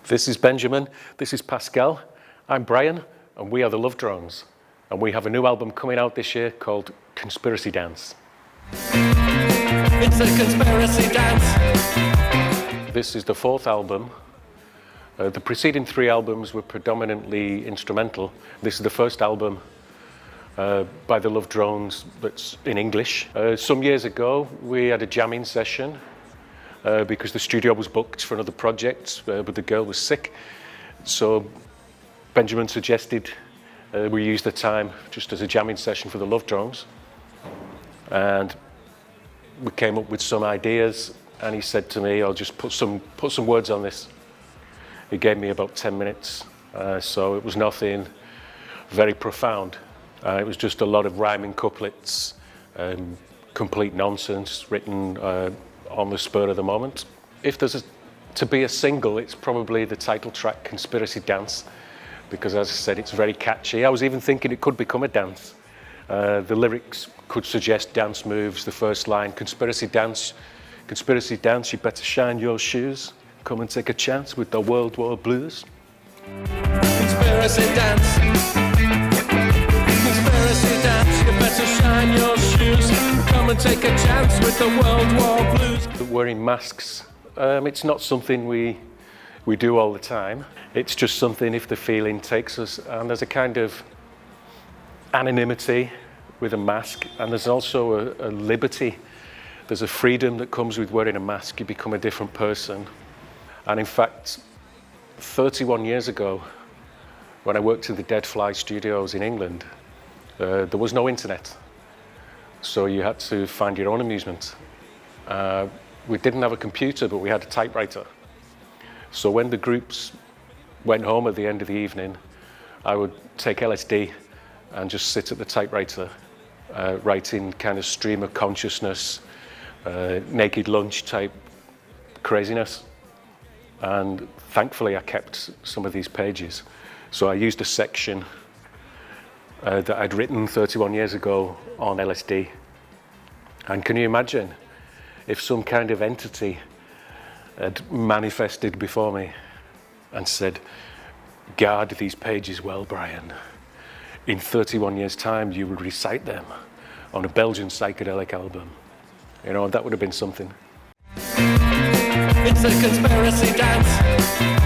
This is Benjamin, this is Pascal, I'm Brian, and we are the Love Drones. And we have a new album coming out this year called Conspiracy Dance. It's a conspiracy dance. This is the fourth album. The preceding three albums were predominantly instrumental. This is the first album by the Love Drones that's in English. Some years ago, we had a jamming session because the studio was booked for another project, but the girl was sick. So Benjamin suggested we use the time just as a jamming session for the Love Drones. And we came up with some ideas, and he said to me, I'll just put some words on this. He gave me about 10 minutes, so it was nothing very profound. It was just a lot of rhyming couplets, complete nonsense written on the spur of the moment. If there's to be a single, it's probably the title track, Conspiracy Dance, because as I said, it's very catchy. I was even thinking it could become a dance. The lyrics could suggest dance moves. The first line, conspiracy dance, you better shine your shoes. Come and take a chance with the World War blues. Conspiracy dance. Conspiracy dance, you better shine your shoes. Come and take a chance with the World War blues. Wearing masks, it's not something we do all the time. It's just something if the feeling takes us, and there's a kind of anonymity with a mask, and there's also a liberty. There's a freedom that comes with wearing a mask. You become a different person. And in fact, 31 years ago, when I worked in the Dead Fly Studios in England, there was no internet. So you had to find your own amusement. We didn't have a computer, but we had a typewriter. So when the groups went home at the end of the evening, I would take LSD and just sit at the typewriter, writing kind of stream of consciousness, naked lunch type craziness. And thankfully I kept some of these pages. So I used a section that I'd written 31 years ago on LSD. And can you imagine if some kind of entity had manifested before me and said, guard these pages well, Brian. In 31 years' time, you would recite them on a Belgian psychedelic album. You know, that would have been something. It's a conspiracy dance.